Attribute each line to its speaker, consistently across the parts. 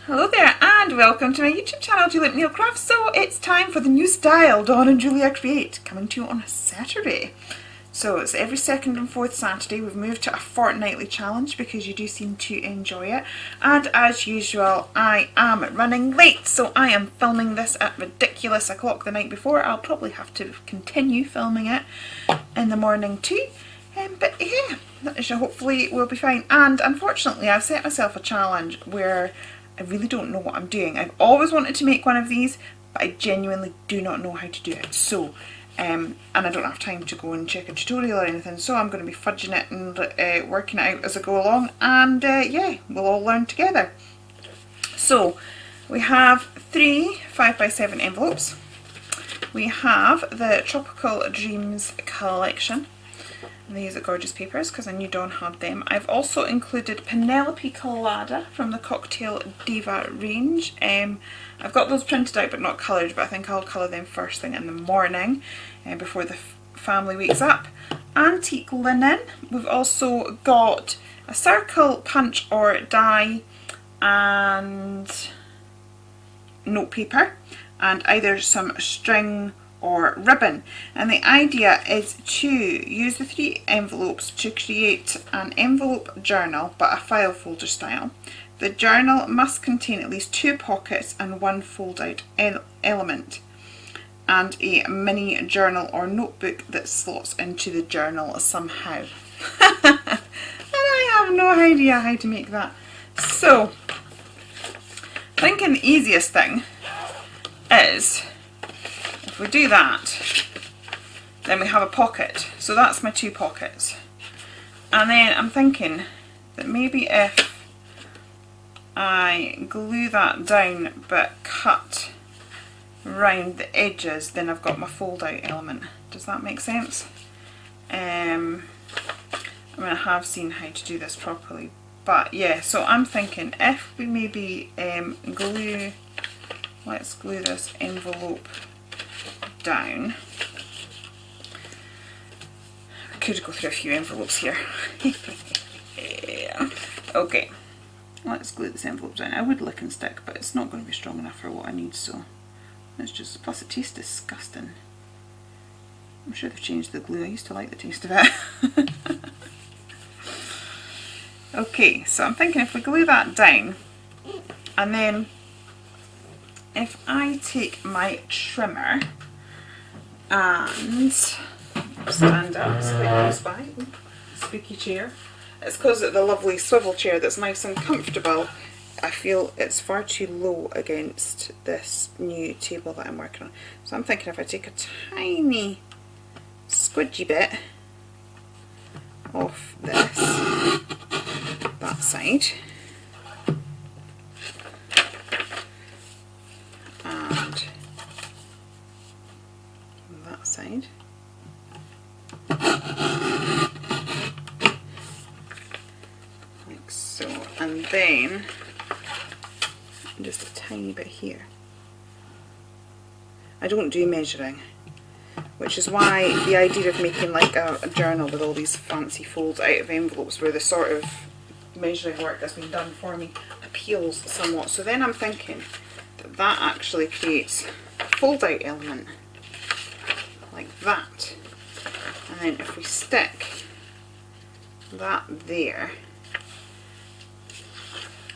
Speaker 1: Hello there and welcome to my YouTube channel, Juliet Neil Crafts. So it's time for the new style, Dawn and Julia Create, coming to you on a Saturday. So it's every second and fourth Saturday. We've moved to a fortnightly challenge because you do seem to enjoy it. And as usual, I am running late, so I am filming this at ridiculous o'clock the night before. I'll probably have to continue filming it in the morning too. But yeah, hopefully we'll be fine. And unfortunately, I've set myself a challenge where I really don't know what I'm doing. I've always wanted to make one of these, but I genuinely do not know how to do it. So, and I don't have time to go and check a tutorial or anything, so I'm going to be fudging it and working it out as I go along, and yeah, we'll all learn together. So, we have 3 5x7 envelopes. We have the Tropical Dreams collection. And these are gorgeous papers because I knew Dawn had them. I've also included Penelope Colada from the Cocktail Diva range. I've got those printed out but not coloured, but I think I'll colour them first thing in the morning before the family wakes up. Antique linen. We've also got a circle, punch or die and note paper, and either some string or ribbon, and the idea is to use the 3 envelopes to create an envelope journal but a file folder style. The journal must contain at least 2 pockets and 1 fold out element, and a mini journal or notebook that slots into the journal somehow. And I have no idea how to make that. So thinking the easiest thing is, if we do that, then we have a pocket. So that's my 2 pockets. And then I'm thinking that maybe if I glue that down but cut round the edges, then I've got my fold out element. Does that make sense? I mean, I have seen how to do this properly, but yeah, so I'm thinking if we maybe let's glue this envelope down. I could go through a few envelopes here. Yeah. Okay, let's glue this envelope down. I would lick and stick, but it's not going to be strong enough for what I need, so let's just, plus it tastes disgusting. I'm sure they've changed the glue. I used to like the taste of it. Okay, so I'm thinking if we glue that down, and then if I take my trimmer and stand up, it's quite close by, spooky chair. It's because of the lovely swivel chair that's nice and comfortable. I feel it's far too low against this new table that I'm working on. So I'm thinking if I take a tiny squidgy bit off that side, and that side, like so, and then just a tiny bit here. I don't do measuring, which is why the idea of making like a journal with all these fancy folds out of envelopes where the sort of measuring work that's been done for me appeals somewhat. So then I'm thinking that that actually creates a fold out element like that, and then if we stick that there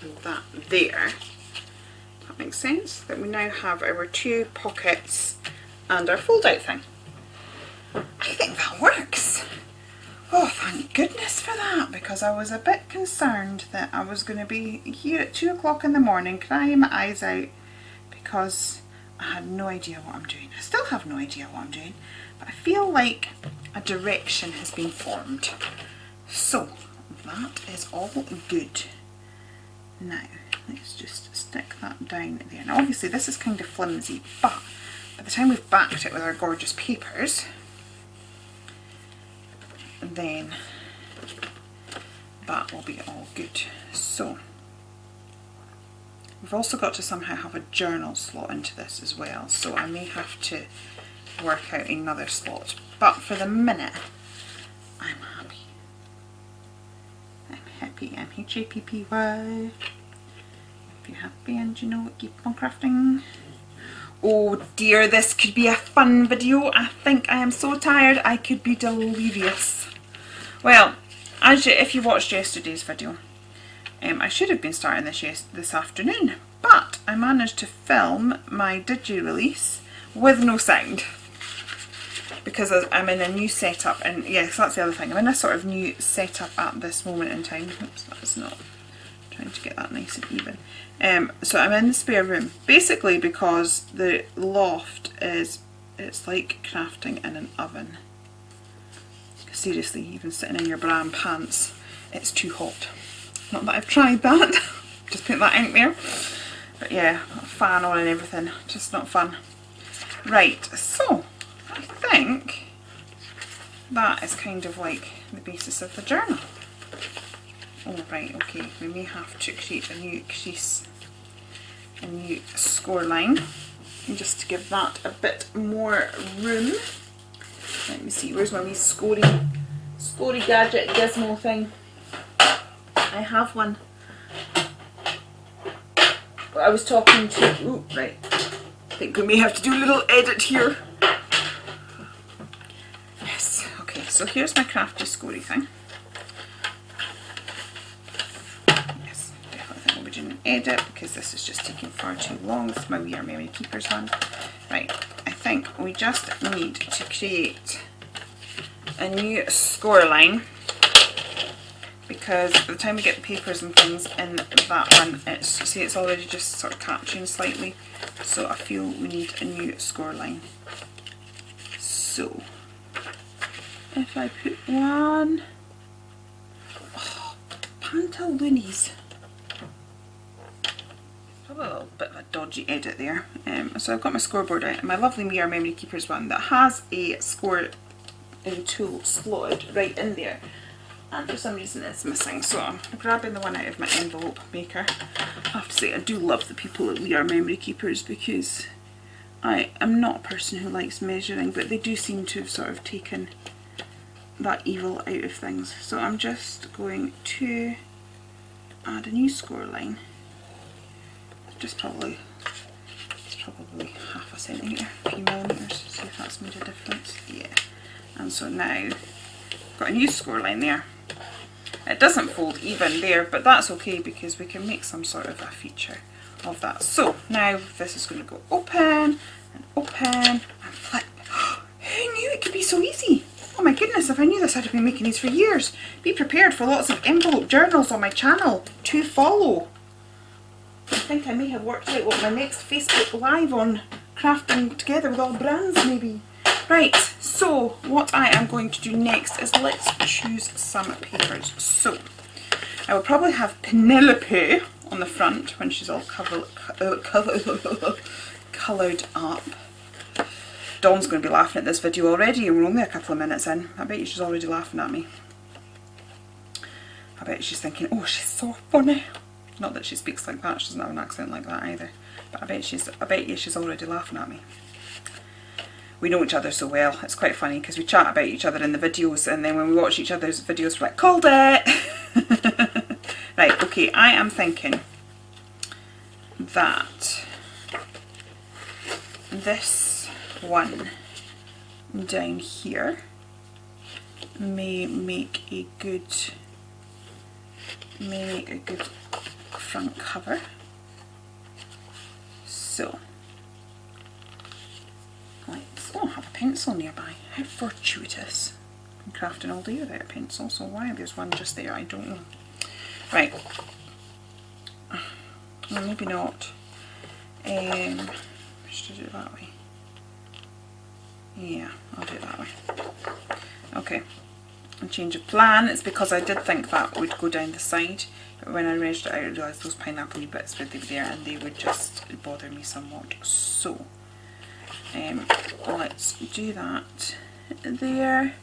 Speaker 1: and that there, that makes sense, that we now have our 2 pockets and our fold out thing. I think that works. Oh, thank goodness for that, because I was a bit concerned that I was going to be here at 2 o'clock in the morning crying my eyes out because I had no idea what I'm doing. I still have no idea what I'm doing, but I feel like a direction has been formed. So that is all good. Now let's just stick that down there. Now obviously this is kind of flimsy, but by the time we've backed it with our gorgeous papers, then that will be all good. So we've also got to somehow have a journal slot into this as well, so I may have to work out another slot, but for the minute I'm happy. I'm happy. I'm HAPPY. If you happy and, you know, keep on crafting. Oh dear, this could be a fun video. I think I am so tired I could be delirious. Well, if you watched yesterday's video, I should have been starting this afternoon, but I managed to film my digi-release with no sound because I'm in a new setup, and yes, that's the other thing, I'm in a sort of new setup at this moment in time. Oops, that's not trying to get that nice and even. So I'm in the spare room, basically because the loft it's like crafting in an oven. Seriously, even sitting in your bra and pants, it's too hot. Not that I've tried that, just put that out there. But yeah, fan on and everything, just not fun. Right, so I think that is kind of like the basis of the journal. Oh right, okay, we may have to create a new crease, a new score line, just to give that a bit more room. Let me see, where's my wee scory gadget gizmo thing? I have one. I was talking to, ooh, right, I think we may have to do a little edit here. Yes, okay, so here's my crafty scory thing. Yes, definitely think we'll be doing an edit because this is just taking far too long. This is my We Are Memory Keepers one. Right, I think we just need to create a new score line, because by the time we get the papers and things in that one, it's already just sort of catching slightly, so I feel we need a new score line. So if I put one, oh, pantaloonies, probably a little bit of a dodgy edit there. So I've got my scoreboard out, and my lovely We Are Memory Keepers one that has a score tool slotted right in there, and for some reason it's missing, so I'm grabbing the one out of my envelope maker. I have to say, I do love the people at We Are Memory Keepers, because I am not a person who likes measuring, but they do seem to have sort of taken that evil out of things. So I'm just going to add a new score line, just probably half a centimetre, a few millimetres, see if that's made a difference. Yeah. And so now I've got a new score line there. It doesn't fold even there, but that's okay because we can make some sort of a feature of that. So now this is going to go open and flip. Who knew it could be so easy? Oh my goodness, if I knew this, I'd have been making these for years. Be prepared for lots of envelope journals on my channel to follow. I think I may have worked out what my next Facebook Live on crafting together with all brands maybe. Right, so what I am going to do next is let's choose some papers. So I will probably have Penelope on the front when she's all coloured up. Dawn's going to be laughing at this video already, and we're only a couple of minutes in. I bet you she's already laughing at me. I bet she's thinking, oh, she's so funny. Not that she speaks like that, she doesn't have an accent like that either. But I bet you she's already laughing at me. We know each other so well, it's quite funny because we chat about each other in the videos, and then when we watch each other's videos we're like, called it! Right, okay, I am thinking that this one down here may make a good front cover. So let's, oh, I have a pencil nearby. How fortuitous. I'm crafting all day without a pencil, so why there's one just there, I don't know. Right. Well, maybe not. Should I do it that way? Yeah, I'll do it that way. Okay. A change of plan. It's because I did think that would go down the side, but when I measured it out I realised those pineapple bits would be there and they would just bother me somewhat. So let's do that there,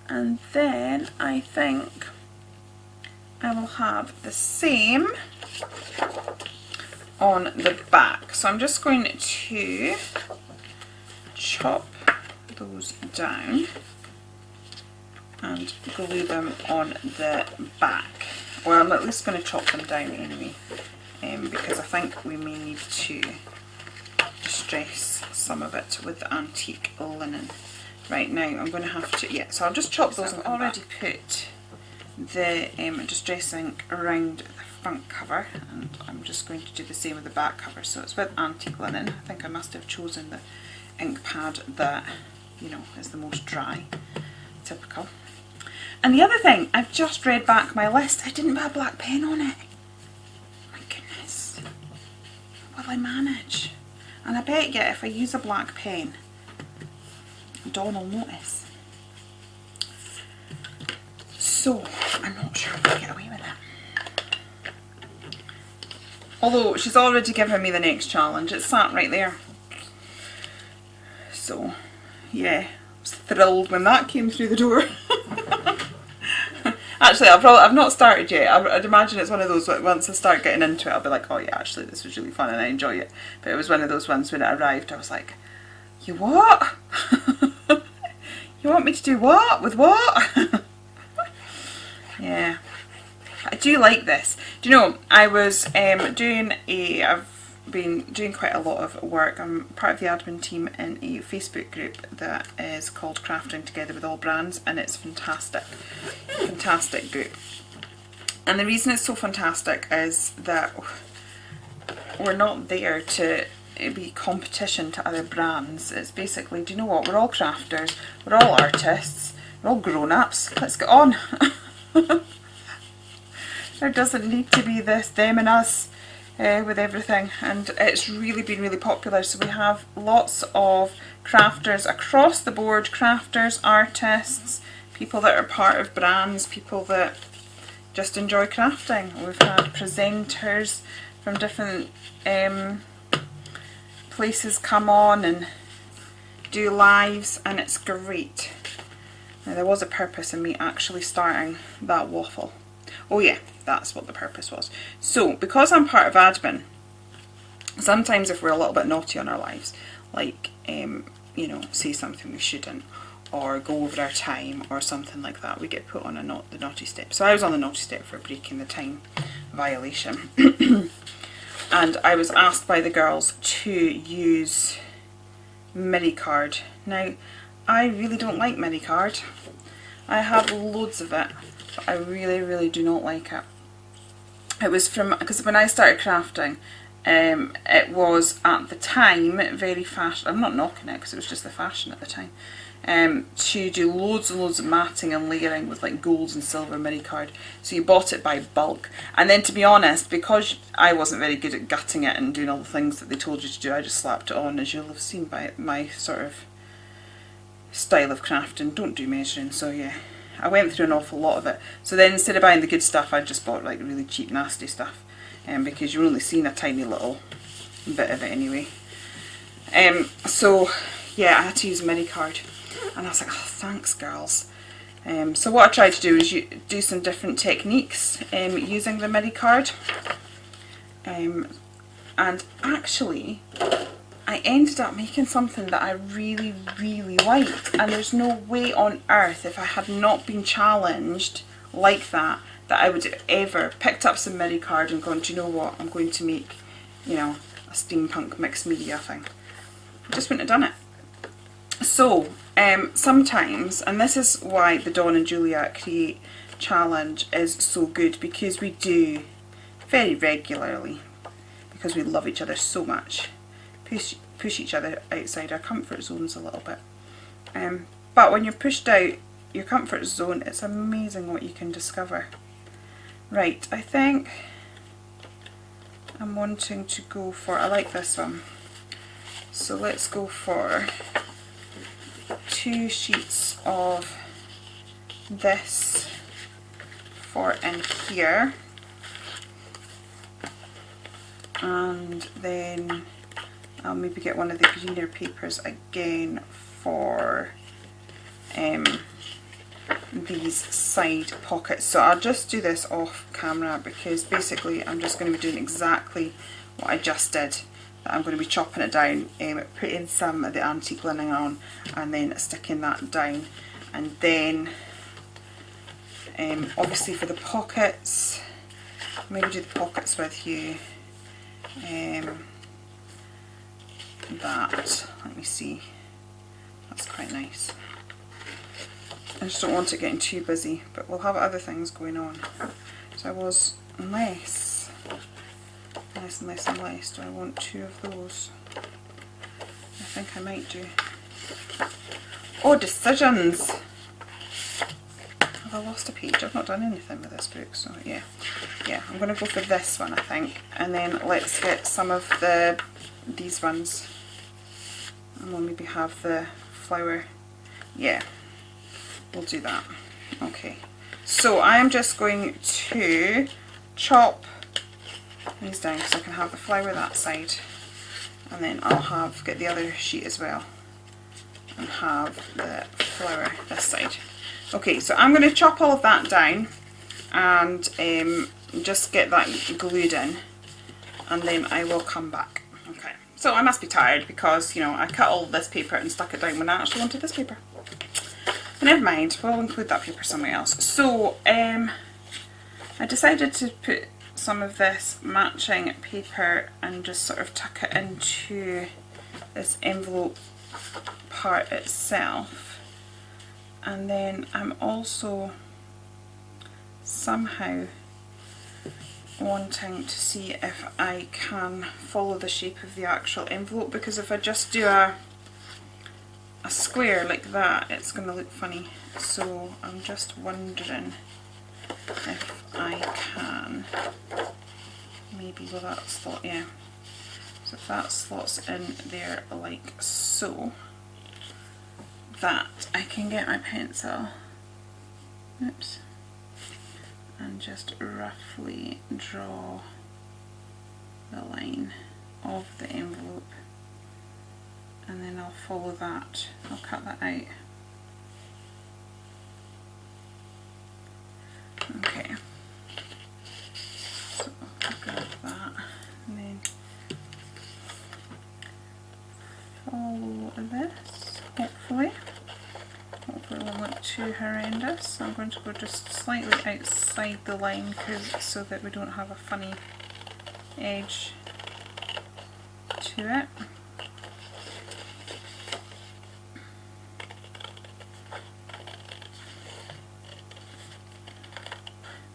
Speaker 1: and then I think I will have the same on the back. So I'm just going to chop those down and glue them on the back. Well, I'm at least going to chop them down anyway. because I think we may need to distress some of it with the antique linen. Right, now I'm going to have to, yeah, so I'll just chop those. I've already put the distressing around the front cover, and I'm just going to do the same with the back cover. So it's with antique linen. I think I must have chosen the ink pad that, you know, is the most dry, typical. And the other thing, I've just read back my list, I didn't put a black pen on it. My goodness, will I manage? And I bet you if I use a black pen, Dawn will notice. So, I'm not sure if I'll get away with it. Although, she's already given me the next challenge. It's sat right there. So, yeah, I was thrilled when that came through the door. Actually, I've not started yet. I'd imagine it's one of those, once I start getting into it, I'll be like, oh yeah, actually this was really fun and I enjoy it. But it was one of those ones when it arrived, I was like, you what? You want me to do what? With what? Yeah. I do like this. Do you know, I was I've been doing quite a lot of work. I'm part of the admin team in a Facebook group that is called Crafting Together with All Brands, and it's fantastic. Fantastic group. And the reason it's so fantastic is that we're not there to be competition to other brands. It's basically, do you know what, we're all crafters, we're all artists, we're all grown-ups, let's get on. There doesn't need to be this them and us with everything, and it's really been really popular. So we have lots of crafters across the board, crafters, artists, people that are part of brands, people that just enjoy crafting. We've had presenters from different places come on and do lives, and it's great. Now there was a purpose in me actually starting that waffle. Oh yeah, that's what the purpose was. So, because I'm part of admin, sometimes if we're a little bit naughty on our lives, like, you know, say something we shouldn't, or go over our time, or something like that, we get put on the naughty step. So I was on the naughty step for breaking the time violation. And I was asked by the girls to use Miricard. Now, I really don't like Miricard. I have loads of it, but I really, really do not like it. It was from, because when I started crafting, it was at the time very fashion. I'm not knocking it because it was just the fashion at the time. To do loads and loads of matting and layering with like gold and silver Miricard. So you bought it by bulk. And then, to be honest, because I wasn't very good at gutting it and doing all the things that they told you to do, I just slapped it on, as you'll have seen by my sort of style of crafting. Don't do measuring, so yeah. I went through an awful lot of it. So then, instead of buying the good stuff, I just bought like really cheap nasty stuff. Because you're only seeing a tiny little bit of it anyway. So yeah, I had to use Miricard. And I was like, oh, thanks girls. So what I tried to do is do some different techniques using the Miricard. And actually, I ended up making something that I really, really liked. And there's no way on earth, if I had not been challenged like that, that I would have ever picked up some Miricard and gone, do you know what, I'm going to make, you know, a steampunk mixed media thing. I just wouldn't have done it. So, sometimes, and this is why the Dawn and Julia Create Challenge is so good, because we do very regularly, because we love each other so much, push each other outside our comfort zones a little bit. But when you're pushed out your comfort zone, it's amazing what you can discover. Right, I think I'm wanting to go for, I like this one, so let's go for 2 sheets of this for in here, and then I'll maybe get one of the greener papers again for these side pockets. So I'll just do this off camera, because basically I'm just going to be doing exactly what I just did. I'm going to be chopping it down, putting some of the antique linen on, and then sticking that down. And then obviously for the pockets, maybe do the pockets with you that, let me see, that's quite nice. I just don't want it getting too busy, but we'll have other things going on. So I was less and less. Do I want 2 of those? I think I might do. Oh, decisions! Have I lost a page? I've not done anything with this book, so yeah. Yeah, I'm going to go for this one, I think. And then let's get some of these ones. And we'll maybe have the flower. Yeah, we'll do that. Okay. So I am just going to chop these down because I can have the flower that side. And then I'll get the other sheet as well. And have the flower this side. Okay, so I'm going to chop all of that down and just get that glued in, and then I will come back. Okay, so I must be tired because, you know, I cut all of this paper and stuck it down when I actually wanted this paper. But never mind, we'll include that paper somewhere else. So I decided to put some of this matching paper and just sort of tuck it into this envelope part itself, and then I'm also somehow wanting to see if I can follow the shape of the actual envelope, because if I just do a square like that, it's going to look funny. So I'm just wondering if I can maybe, will that slot, yeah. So if that slots in there like so, that I can get my pencil, oops, and just roughly draw the line of the envelope, and then I'll follow that, I'll cut that out. Okay, so I'll grab that and then follow this, hopefully it won't look too horrendous. I'm going to go just slightly outside the line so that we don't have a funny edge to it.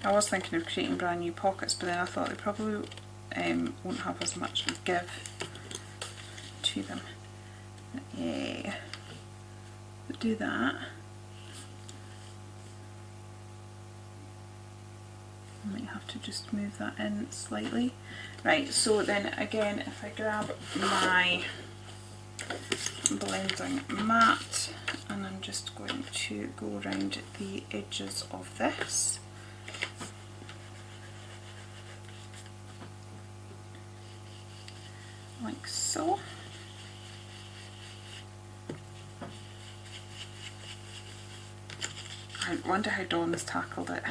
Speaker 1: I was thinking of creating brand new pockets, but then I thought they probably won't have as much give to them. But yeah, we'll do that. I might have to just move that in slightly. Right, so then again, if I grab my blending mat, and I'm just going to go around the edges of this. Like so. I wonder how Dawn's tackled it.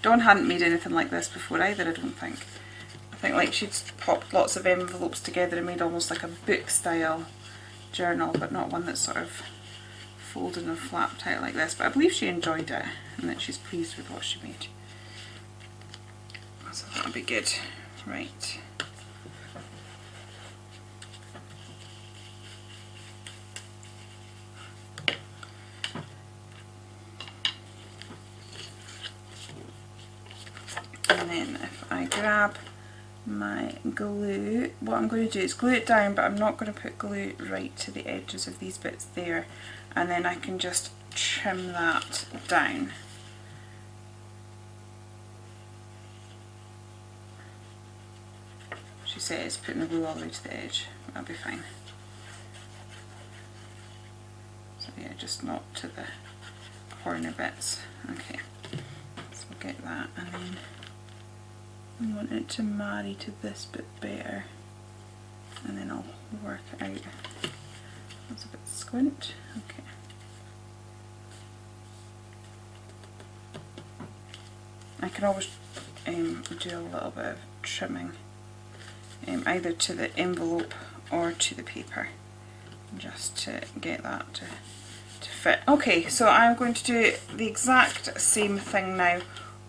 Speaker 1: Dawn hadn't made anything like this before either, I don't think. I think like she'd popped lots of envelopes together and made almost like a book style journal, but not one that's sort of folded and flapped out like this. But I believe she enjoyed it and that she's pleased with what she made. So that'll be good. Right. And then if I grab my glue, what I'm going to do is glue it down, but I'm not going to put glue right to the edges of these bits there, and then I can just trim that down. She says putting the glue all the way to the edge, that'll be fine. So yeah, just not to the corner bits. Okay, so we'll get that, and then I want it to marry to this bit better, and then I'll work it out. That's a bit squint. Okay. I can always do a little bit of trimming, either to the envelope or to the paper, just to get that to fit. Okay, so I'm going to do the exact same thing now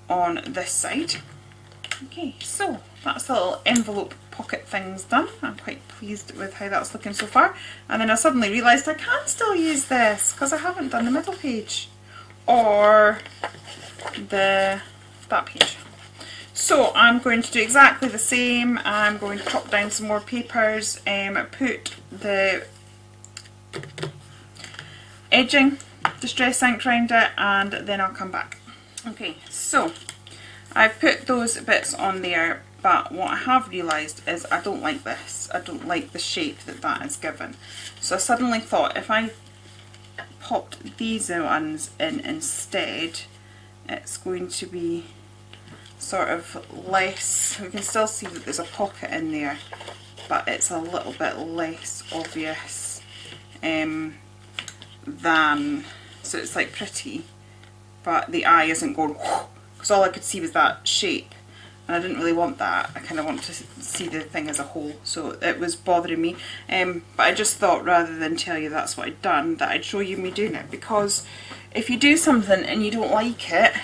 Speaker 1: on this side. Okay, so that's the little envelope pocket things done. I'm quite pleased with how that's looking so far. And then I suddenly realised I can still use this because I haven't done the middle page or that page. So I'm going to do exactly the same. I'm going to chop down some more papers, put the edging Distress ink around it, and then I'll come back. Okay, so I've put those bits on there, but what I have realised is I don't like this. I don't like the shape that that is given. So I suddenly thought if I popped these ones in instead, it's going to be sort of less, we can still see that there's a pocket in there, but it's a little bit less obvious than, so it's like pretty, but the eye isn't going because all I could see was that shape, and I didn't really want that. I kind of want to see the thing as a whole, so it was bothering me, but I just thought rather than tell you that's what I'd done, that I'd show you me doing it, because if you do something and you don't like it,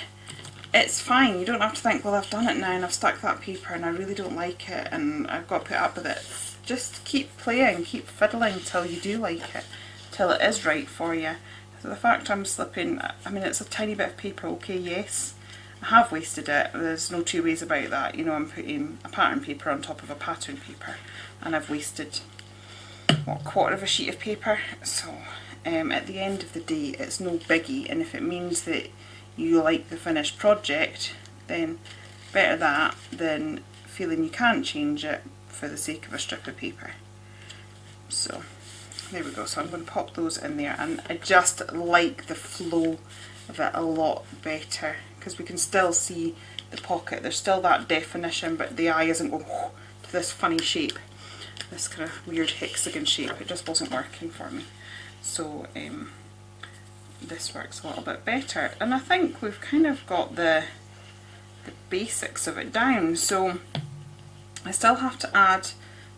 Speaker 1: it's fine. You don't have to think, well, I've done it now and I've stuck that paper and I really don't like it and I've got to put up with it. Just keep playing, keep fiddling till you do like it, till it is right for you. So the fact I'm slipping, I mean, it's a tiny bit of paper, okay, yes, I have wasted it, there's no two ways about that. You know, I'm putting a pattern paper on top of a pattern paper and I've wasted, what, a quarter of a sheet of paper. So at the end of the day, it's no biggie, and if it means that you like the finished project, then better that than feeling you can't change it for the sake of a strip of paper. So there we go. So I'm going to pop those in there, and I just like the flow of it a lot better because we can still see the pocket. There's still that definition, but the eye isn't going to this funny shape, this kind of weird hexagon shape. It just wasn't working for me. So this works a little bit better, and I think we've kind of got the basics of it down. So I still have to add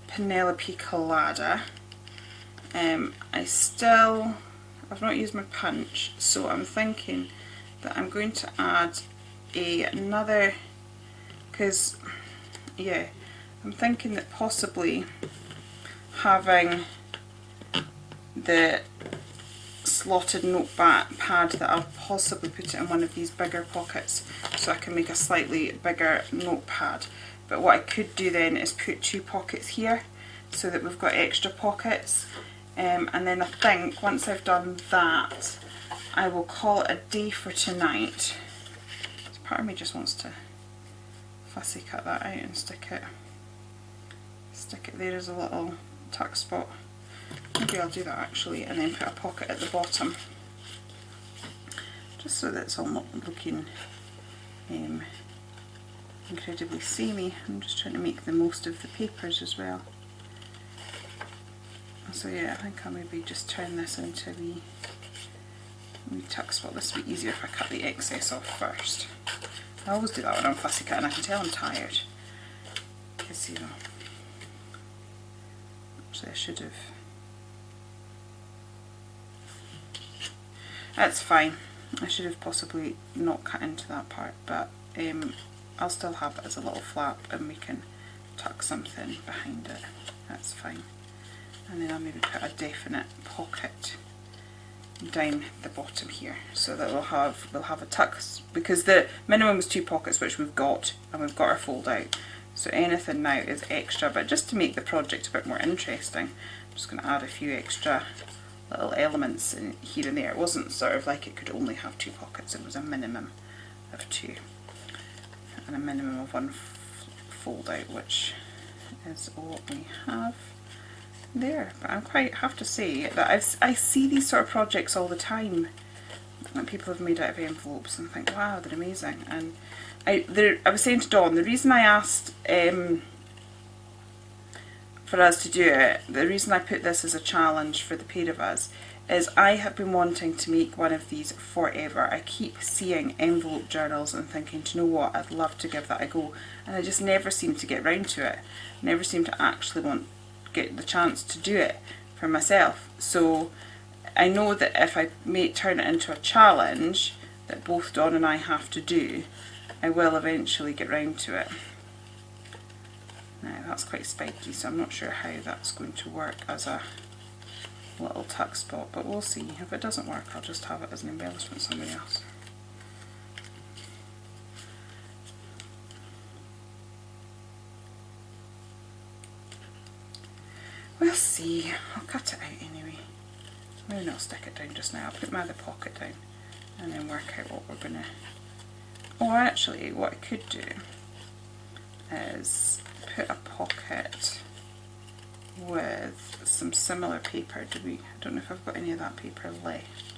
Speaker 1: Penelope Colada. I've not used my punch, so I'm thinking that I'm going to add another, because yeah, I'm thinking that possibly having the slotted notepad that I'll possibly put it in one of these bigger pockets so I can make a slightly bigger notepad. But what I could do then is put 2 pockets here so that we've got extra pockets, and then I think once I've done that I will call it a day for tonight. So part of me just wants to fussy cut that out and stick it there as a little tuck spot. Maybe I'll do that actually, and then put a pocket at the bottom, just so that it's all not looking incredibly samey. I'm just trying to make the most of the papers as well. So yeah, I think I'll maybe just turn this into a wee tuck spot. This will be easier if I cut the excess off first. I always do that when I'm fussy cutting. I can tell I'm tired, because, you know, actually I should have. That's fine. I should have possibly not cut into that part, but I'll still have it as a little flap and we can tuck something behind it. That's fine. And then I'll maybe put a definite pocket down the bottom here so that we'll have a tuck, because the minimum is 2 pockets, which we've got, and we've got our fold out. So anything now is extra, but just to make the project a bit more interesting, I'm just going to add a few extra little elements in here and there. It wasn't sort of like it could only have 2 pockets, it was a minimum of 2 and a minimum of 1 fold out, which is what we have there. But I have to say that I see these sort of projects all the time that people have made out of envelopes and think, wow, they're amazing. And I was saying to Dawn, the reason I asked for us to do it, the reason I put this as a challenge for the pair of us, is I have been wanting to make one of these forever. I keep seeing envelope journals and thinking, do you know what, I'd love to give that a go, and I just never seem to get round to it. Never seem to actually get the chance to do it for myself. So I know that if I turn it into a challenge that both Dawn and I have to do, I will eventually get round to it. Now that's quite spiky, so I'm not sure how that's going to work as a little tuck spot, but we'll see. If it doesn't work, I'll just have it as an embellishment somewhere else. We'll see. I'll cut it out anyway. Maybe not stick it down just now. I'll put my other pocket down and then work out what we're gonna... Oh, actually, what I could do is put a pocket with some similar paper. I don't know if I've got any of that paper left.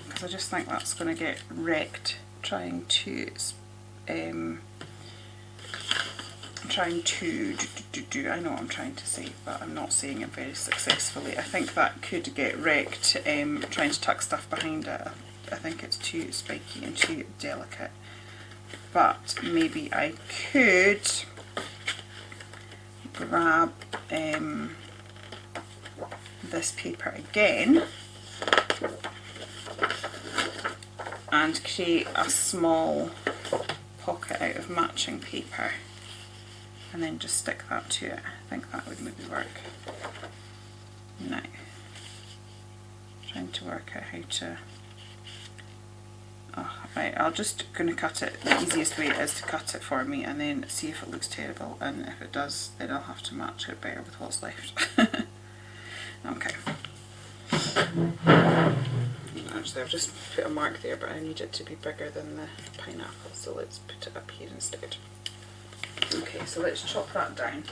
Speaker 1: Because I just think that's going to get wrecked trying to I know what I'm trying to say, but I'm not saying it very successfully. I think that could get wrecked trying to tuck stuff behind it. I think it's too spiky and too delicate. But maybe I could grab this paper again and create a small pocket out of matching paper and then just stick that to it. I think that would maybe work. Now, trying to work out how to... Oh, right, I'll just gonna cut it. The easiest way is to cut it for me and then see if it looks terrible, and if it does then I'll have to match it better with what's left. Okay. Actually I've just put a mark there, but I need it to be bigger than the pineapple, so let's put it up here instead. Okay, so let's chop that down.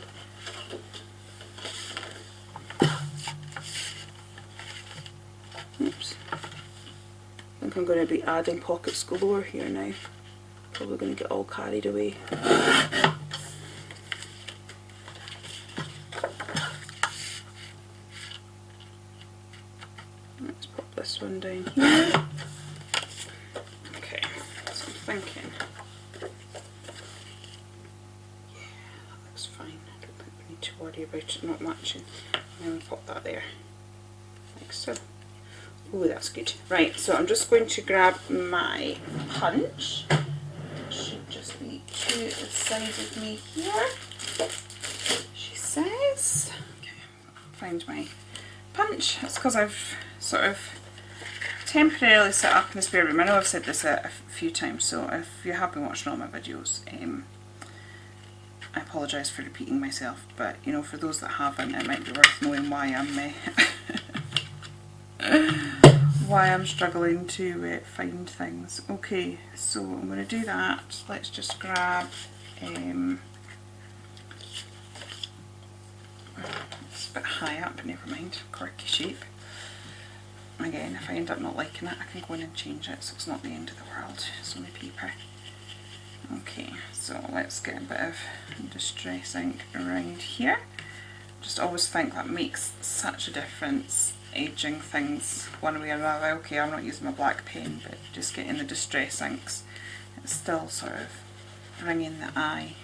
Speaker 1: Oops. I think I'm going to be adding pockets galore here now. Probably going to get all carried away. Let's pop this one down here. Okay, so I'm thinking, yeah, that looks fine. I don't think we need to worry about it not matching. And then we pop that there, like so. Oh, that's good. Right, so I'm just going to grab my punch. It should just be to the side of me here, she says. Okay, find my punch. It's because I've sort of temporarily set up in the spare room. I know I've said this a few times, so if you have been watching all my videos, I apologise for repeating myself, but you know, for those that haven't, it might be worth knowing why I'm struggling to find things. Okay, so I'm going to do that. Let's just grab it's a bit high up, never mind, quirky shape. Again, if I end up not liking it, I can go in and change it, so it's not the end of the world. It's only paper. Okay, so let's get a bit of Distress ink around here. Just always think that makes such a difference, edging things one way or another. Okay, I'm not using my black pen, but just getting the Distress inks, it's still sort of bringing the eye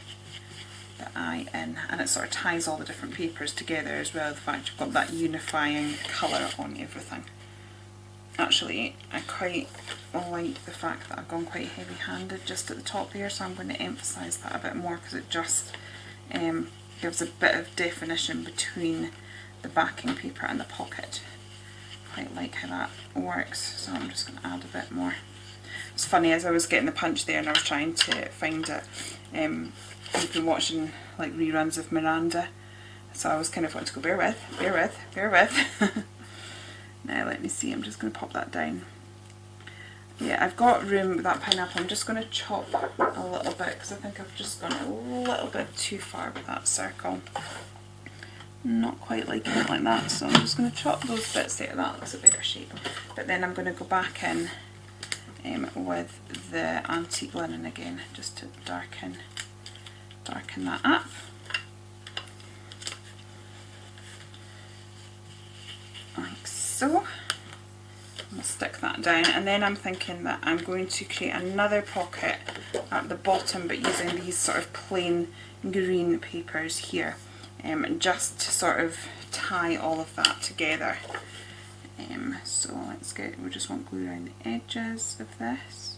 Speaker 1: in, and it sort of ties all the different papers together as well, the fact you've got that unifying colour on everything. Actually, I quite like the fact that I've gone quite heavy-handed just at the top there, so I'm going to emphasise that a bit more, because it just gives a bit of definition between the backing paper and the pocket. Quite like how that works, so I'm just going to add a bit more. It's funny, as I was getting the punch there and I was trying to find it, I've been watching like reruns of Miranda, so I was kind of wanting to go, bear with. Now let me see, I'm just going to pop that down. Yeah, I've got room with that pineapple. I'm just going to chop a little bit, because I think I've just gone a little bit too far with that circle. Not quite liking it like that, so I'm just going to chop those bits there. That looks a better shape. But then I'm going to go back in with the antique linen again, just to darken that up. Like so. I'll stick that down, and then I'm thinking that I'm going to create another pocket at the bottom, but using these sort of plain green papers here, just to sort of tie all of that together. So let's get, we just want glue around the edges of this.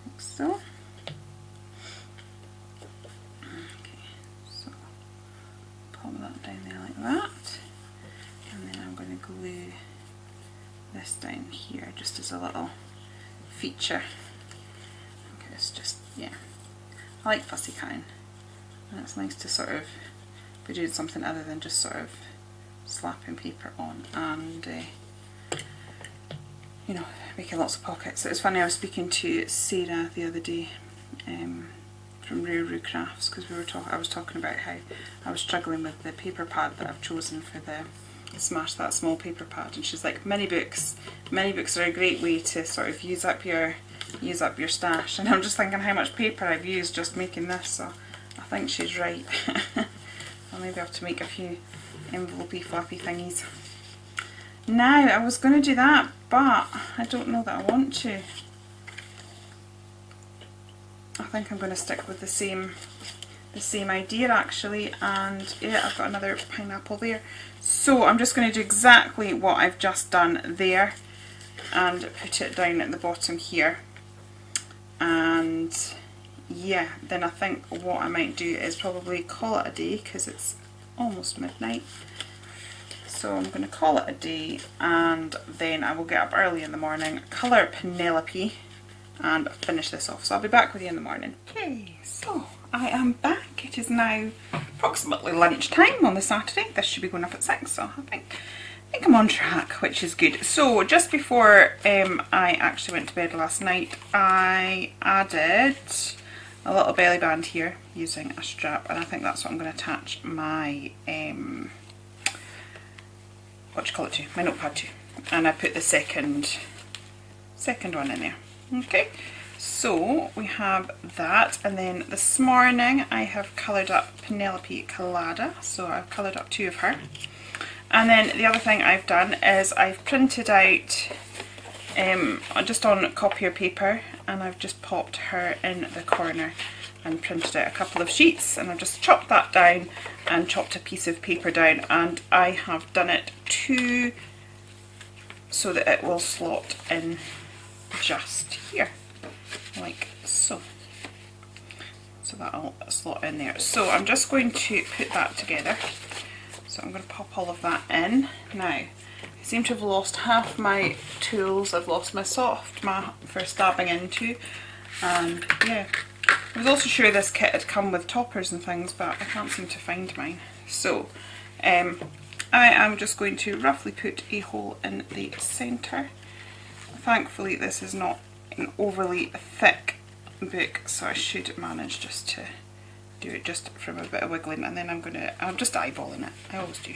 Speaker 1: Like so. Okay, so pop that down there like that. And then I'm going to glue this down here just as a little feature. Okay, it's just, yeah. I like fussy cutting. And it's nice to sort of be doing something other than just sort of slapping paper on and you know, making lots of pockets. It was funny, I was speaking to Sarah the other day from Rare Roo Crafts, because I was talking about how I was struggling with the paper pad that I've chosen for the Smash That Small paper pad, and she's like, mini books are a great way to sort of use up your stash. And I'm just thinking how much paper I've used just making this, so I think she's right. I'll maybe have to make a few envelopey flappy thingies. Now, I was going to do that, but I don't know that I want to. I think I'm going to stick with the same idea actually, and yeah, I've got another pineapple there. So I'm just going to do exactly what I've just done there and put it down at the bottom here. And yeah, then I think what I might do is probably call it a day, because it's almost midnight. So I'm going to call it a day, and then I will get up early in the morning, colour Penelope, and finish this off. So I'll be back with you in the morning. Okay, so I am back. It is now approximately lunchtime on the Saturday. This should be going up at 6, so I think I'm on track, which is good. So just before I actually went to bed last night, I added a little belly band here using a strap, and I think that's what I'm going to attach my my notepad to. And I put the second one in there. Okay, so we have that, and then this morning I have coloured up Penelope Collada, so I've coloured up 2 of her. And then the other thing I've done is I've printed out just on copier paper, and I've just popped her in the corner and printed out a couple of sheets, and I've just chopped that down and chopped a piece of paper down, and I have done it so that it will slot in just here, like so. So that'll slot in there. So I'm just going to put that together. So I'm going to pop all of that in. Now, I seem to have lost half my tools. I've lost my soft mat for stabbing into, and yeah, I was also sure this kit had come with toppers and things, but I can't seem to find mine. So I am just going to roughly put a hole in the centre. Thankfully this is not an overly thick book, so I should manage just to do it just from a bit of wiggling, and then I'm just eyeballing it. I always do.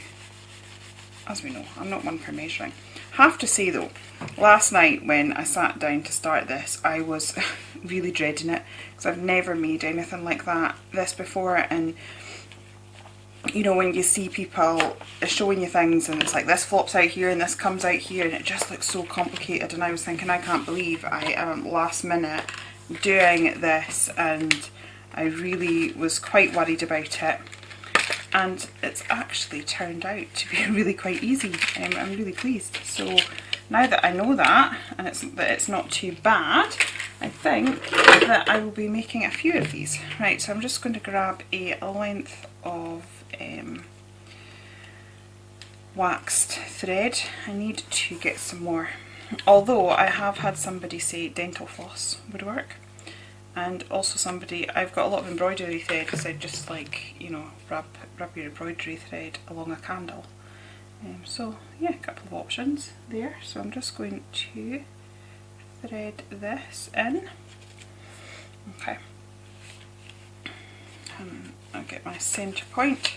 Speaker 1: As we know, I'm not one for measuring. Have to say though, last night when I sat down to start this, I was really dreading it, because I've never made anything like this before, and you know, when you see people showing you things and it's like this flops out here and this comes out here, and it just looks so complicated, and I was thinking, I can't believe I am last minute doing this, and I really was quite worried about it. And it's actually turned out to be really quite easy. I'm really pleased. So now that I know that, and it's not too bad, I think that I will be making a few of these. Right, so I'm just going to grab a length of waxed thread. I need to get some more. Although I have had somebody say dental floss would work. And also I've got a lot of embroidery thread, said just like, you know, rub your embroidery thread along a candle. So yeah, a couple of options there. So I'm just going to thread this in. Okay. I'll get my centre point,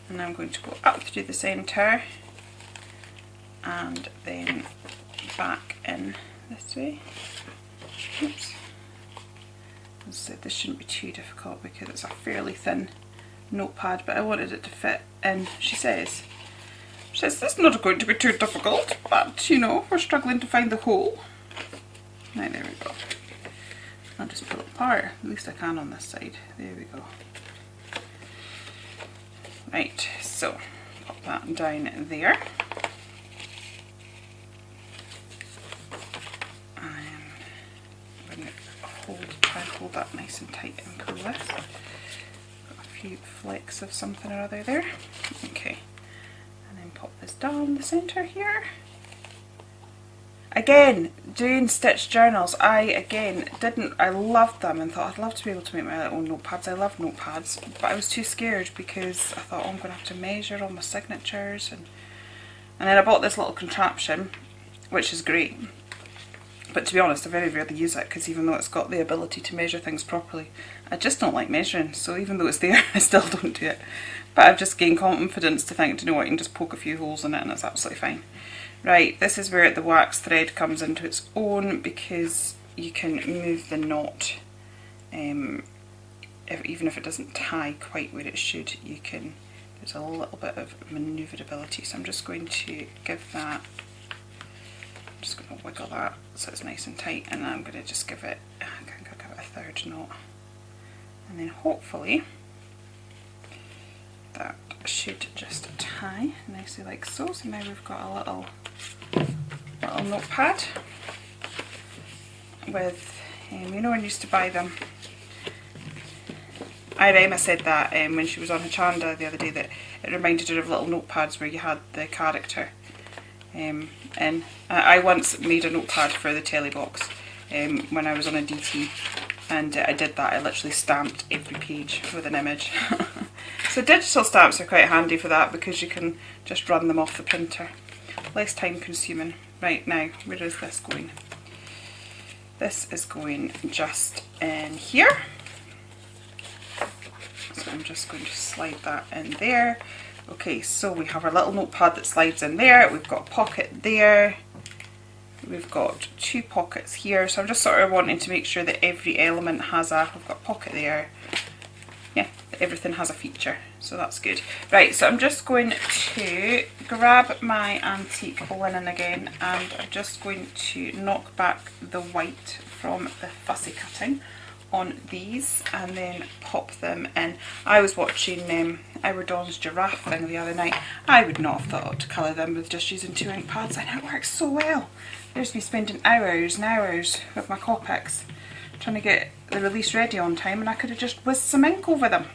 Speaker 1: and I'm going to go up through the centre and then back in this way. Oops. As I said, this shouldn't be too difficult because it's a fairly thin notepad, but I wanted it to fit in. She says this is not going to be too difficult, but you know, we're struggling to find the hole. Right, there we go. I'll just pull it apart. At least I can on this side. There we go. Right, so pop that down there. And I'm going to try and hold that nice and tight and pull this. Got a few flecks of something or other there. Okay, and then pop this down the centre here. Again, doing stitch journals, I loved them and thought I'd love to be able to make my own notepads. I love notepads, but I was too scared because I thought, oh, I'm going to have to measure all my signatures. And then I bought this little contraption, which is great. But to be honest, I very rarely use it because even though it's got the ability to measure things properly, I just don't like measuring. So even though it's there, I still don't do it. But I've just gained confidence to think, you know what, you can just poke a few holes in it and it's absolutely fine. Right, this is where the wax thread comes into its own because you can move the knot, even if it doesn't tie quite where it should, you can, there's a little bit of manoeuvrability. So I'm just going to give that, I'm just going to wiggle that so it's nice and tight, and I'm going to just give it, I think I'll give it a third knot, and then hopefully that should just tie nicely like so. So now we've got a little notepad with, you know when you used to buy them, Irema said that when she was on Hochanda the other day, that it reminded her of little notepads where you had the character. And I once made a notepad for the telly box when I was on a DT, and I did that. I literally stamped every page with an image. So digital stamps are quite handy for that because you can just run them off the printer. Less time consuming. Right, now, where is this going? This is going just in here. So I'm just going to slide that in there. Okay, so we have our little notepad that slides in there. We've got a pocket there. We've got two pockets here. So I'm just sort of wanting to make sure that every element has we've got a pocket there. Yeah, everything has a feature, so that's good. Right, so I'm just going to grab my antique linen again, and I'm just going to knock back the white from the fussy cutting on these and then pop them in. I was watching Our Dawn's giraffe thing the other night. I would not have thought to colour them with just using 2 ink pads, and it works so well. There's me spending hours and hours with my Copics trying to get the release ready on time, and I could have just whizzed some ink over them.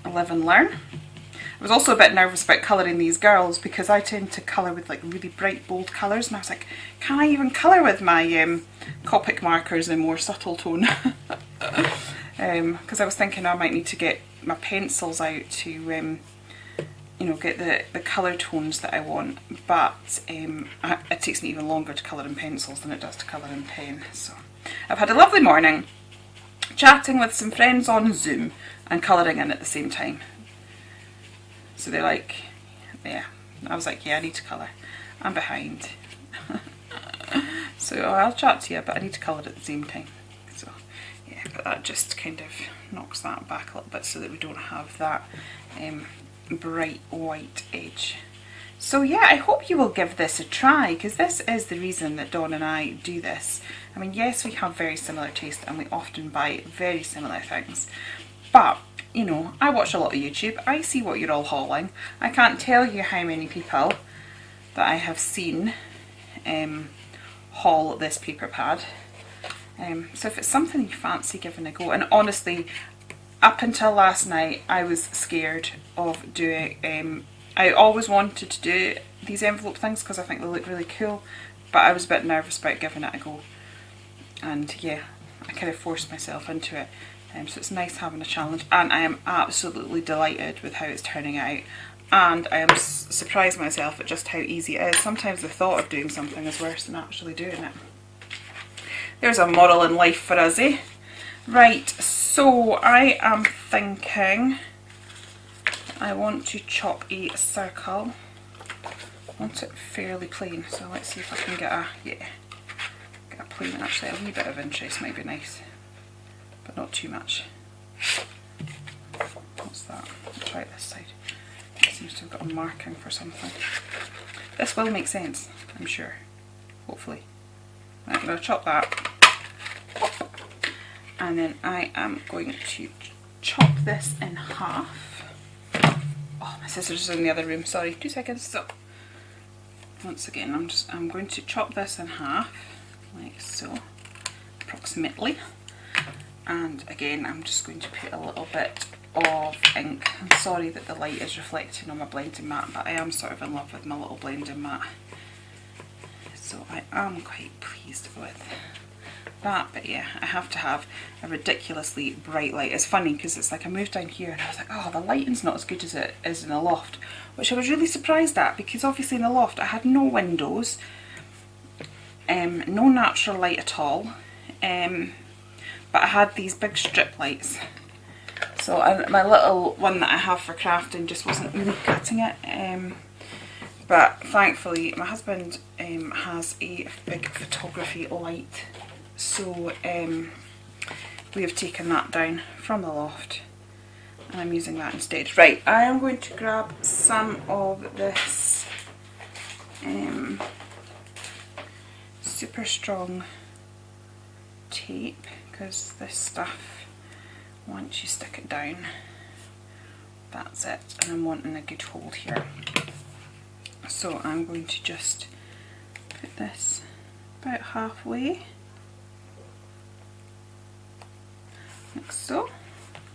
Speaker 1: Live and learn. I was also a bit nervous about colouring these girls because I tend to colour with like really bright bold colours, and I was like, can I even colour with my Copic markers in more subtle tone? Because I was thinking I might need to get my pencils out to you know, get the colour tones that I want, but it takes me even longer to colour in pencils than it does to colour in pen. So I've had a lovely morning chatting with some friends on Zoom and colouring in at the same time. So they're like, yeah, I was like, yeah, I need to colour. I'm behind. So I'll chat to you, but I need to colour at the same time. So yeah, but that just kind of knocks that back a little bit so that we don't have that bright white edge. So yeah, I hope you will give this a try, because this is the reason that Dawn and I do this. I mean, yes, we have very similar taste and we often buy very similar things, but you know, I watch a lot of YouTube. I see what you're all hauling. I can't tell you how many people that I have seen haul this paper pad. So if it's something you fancy giving a go, and honestly, up until last night, I was scared of doing, I always wanted to do these envelope things because I think they look really cool, but I was a bit nervous about giving it a go. And yeah, I kind of forced myself into it. So it's nice having a challenge, and I am absolutely delighted with how it's turning out, and I am surprised myself at just how easy it is. Sometimes the thought of doing something is worse than actually doing it. There's a moral in life for us, eh? Right, so I am thinking I want to chop a circle. I want it fairly plain, so let's see if I can get a plain. Actually, a wee bit of interest might be nice, but not too much. What's that? I'll try this side. It seems to have got a marking for something. This will make sense, I'm sure. Hopefully. Right, I'm going to chop that. And then I am going to chop this in half.
Speaker 2: Oh, my sister's in the other room, sorry, 2 seconds. So, once again, I'm going to chop this in half, like so, approximately. And again, I'm just going to put a little bit of ink. I'm sorry that the light is reflecting on my blending mat, but I am sort of in love with my little blending mat. So I am quite pleased with that, but yeah, I have to have a ridiculously bright light. It's funny because it's like I moved down here and I was like, oh, the lighting's not as good as it is in the loft, which I was really surprised at, because obviously in the loft I had no windows, no natural light at all, but I had these big strip lights. So my little one that I have for crafting just wasn't really cutting it. But thankfully my husband has a big photography light, so we have taken that down from the loft and I'm using that instead. Right, I am going to grab some of this super strong tape, because this stuff, once you stick it down, that's it, and I'm wanting a good hold here. So I'm going to just put this about halfway, like so,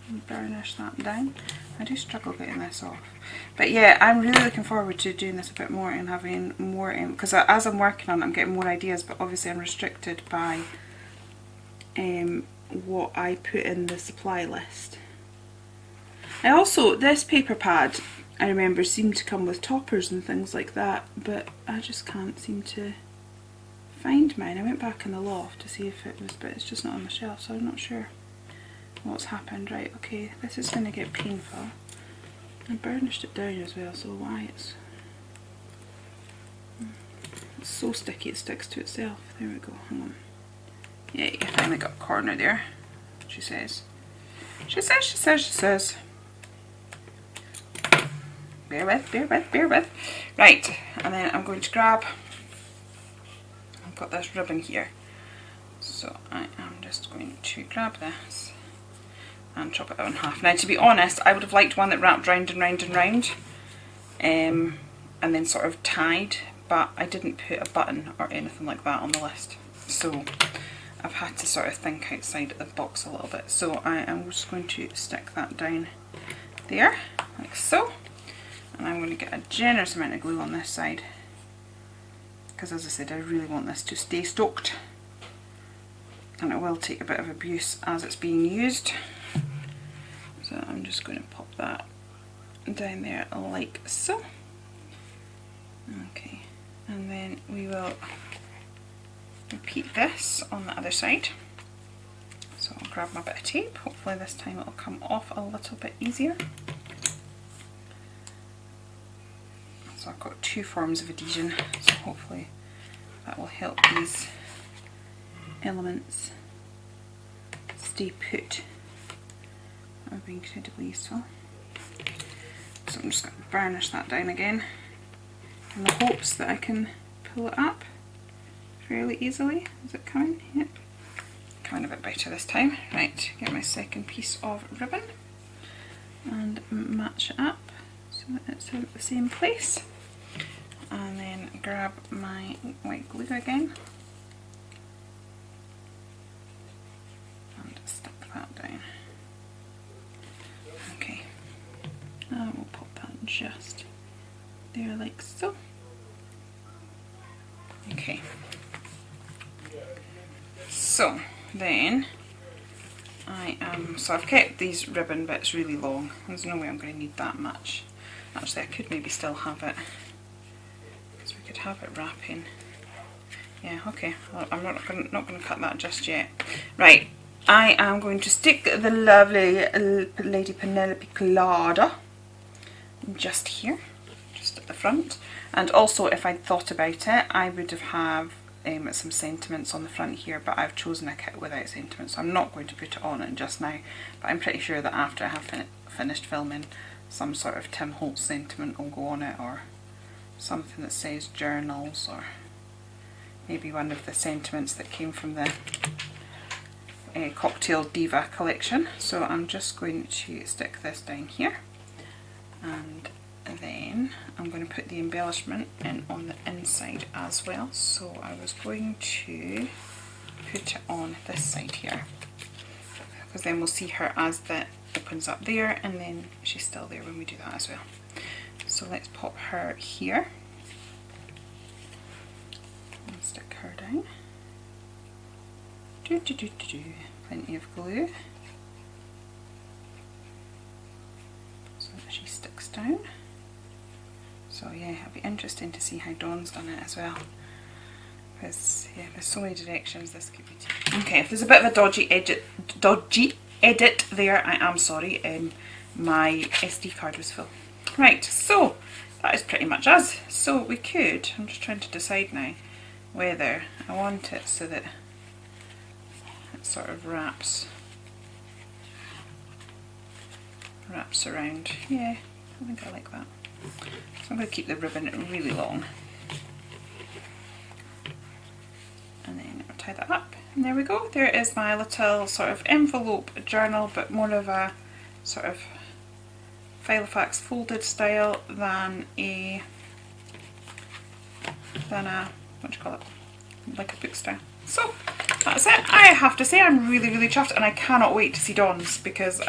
Speaker 2: and burnish that down. I do struggle getting this off, but yeah, I'm really looking forward to doing this a bit more and having more, because as I'm working on it I'm getting more ideas, but obviously I'm restricted by what I put in the supply list. I also, this paper pad, I remember, seemed to come with toppers and things like that, but I just can't seem to find mine. I went back in the loft to see if it was, but it's just not on the shelf, so I'm not sure what's happened. Right, okay, this is going to get painful. I burnished it down as well, so why it's so sticky it sticks to itself. There we go, hang on. Yeah, I finally got a corner there, she says. She says. Bear with. Right, and then I'm going to grab, I've got this ribbon here, so I am just going to grab this and chop it out in half. Now, to be honest, I would have liked one that wrapped round and round and round, and then sort of tied, but I didn't put a button or anything like that on the list, so I've had to sort of think outside the box a little bit. So I am just going to stick that down there, like so. And I'm going to get a generous amount of glue on this side, because as I said, I really want this to stay stoked. And it will take a bit of abuse as it's being used. So I'm just going to pop that down there like so. Okay, and then we will repeat this on the other side. So I'll grab my bit of tape, hopefully this time it'll come off a little bit easier. So I've got 2 forms of adhesion, so hopefully that will help these elements stay put. That would be incredibly useful. So I'm just going to burnish that down again in the hopes that I can pull it up fairly easily. Is it coming? Yep. Coming a bit better this time. Right, get my second piece of ribbon and match it up so that it's at the same place. And then grab my white glue again and stick that down. Okay, now we'll pop that just there like so. Okay. So then so I've kept these ribbon bits really long. There's no way I'm going to need that much. Actually, I could maybe still have it, because we could have it wrapping. Yeah, okay. Well, I'm not going to cut that just yet. Right, I am going to stick the lovely Lady Penelope Collada just here, just at the front. And also, if I'd thought about it, I would have some sentiments on the front here, but I've chosen a kit without sentiments, so I'm not going to put it on it just now, but I'm pretty sure that after I have finished filming, some sort of Tim Holtz sentiment will go on it, or something that says journals, or maybe one of the sentiments that came from the Cocktail Diva collection. So I'm just going to stick this down here and then I'm going to put the embellishment in on the inside as well. So I was going to put it on this side here, because then we'll see her as that opens up there, and then she's still there when we do that as well. So let's pop her here and stick her down. Plenty of glue so that she sticks down. So yeah, it'll be interesting to see how Dawn's done it as well, because yeah, there's so many directions this could be taken. Okay, if there's a bit of a dodgy edit there, I am sorry, my SD card was full. Right, so that is pretty much us. So we could, I'm just trying to decide now whether I want it so that it sort of wraps around. Yeah, I think I like that. So I'm going to keep the ribbon really long, and then I'll tie that up, and there we go. There is my little sort of envelope journal, but more of a sort of Filofax folded style than a what do you call it, like a book style. So that's it. I have to say I'm really chuffed, and I cannot wait to see Dawn's, because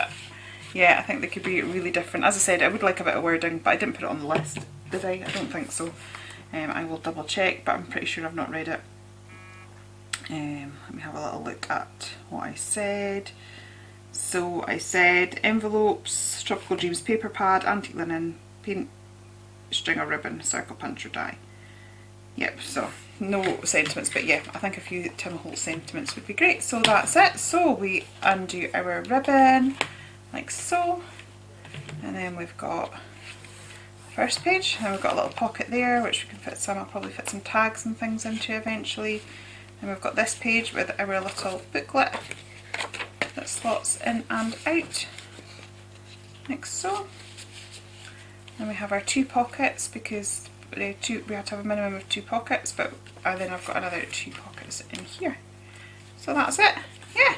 Speaker 2: yeah, I think they could be really different. As I said, I would like a bit of wording, but I didn't put it on the list, did I? I don't think so. I will double check, but I'm pretty sure I've not read it. Let me have a little look at what I said. So I said envelopes, Tropical Dreams paper pad, antique linen, paint, string or ribbon, circle punch or die. Yep, so no sentiments, but yeah, I think a few Tim Holtz sentiments would be great. So that's it. So we undo our ribbon like so, and then we've got the first page, and we've got a little pocket there which we can fit some, I'll probably fit some tags and things into eventually. And we've got this page with our little booklet that slots in and out like so. And we have our 2 pockets, because we have to have a minimum of 2 pockets, but then I've got another 2 pockets in here. So that's it. Yeah,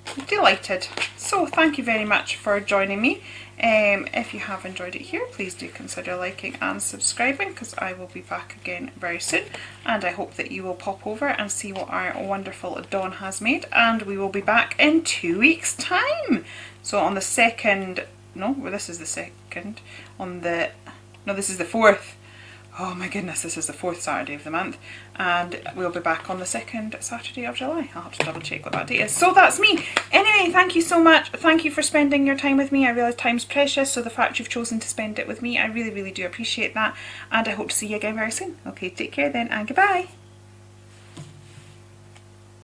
Speaker 2: I'm delighted. So thank you very much for joining me. If you have enjoyed it here, please do consider liking and subscribing, because I will be back again very soon, and I hope that you will pop over and see what our wonderful Dawn has made, and we will be back in 2 weeks time. So on the 2nd, no, well, this is the 2nd, no, this is the 4th. Oh my goodness, this is the 4th Saturday of the month, and we'll be back on the 2nd Saturday of July. I'll have to double check what that date is. So that's me. Anyway, thank you so much. Thank you for spending your time with me. I realise time's precious, so the fact you've chosen to spend it with me, I really do appreciate that, and I hope to see you again very soon. Okay, take care then, and goodbye.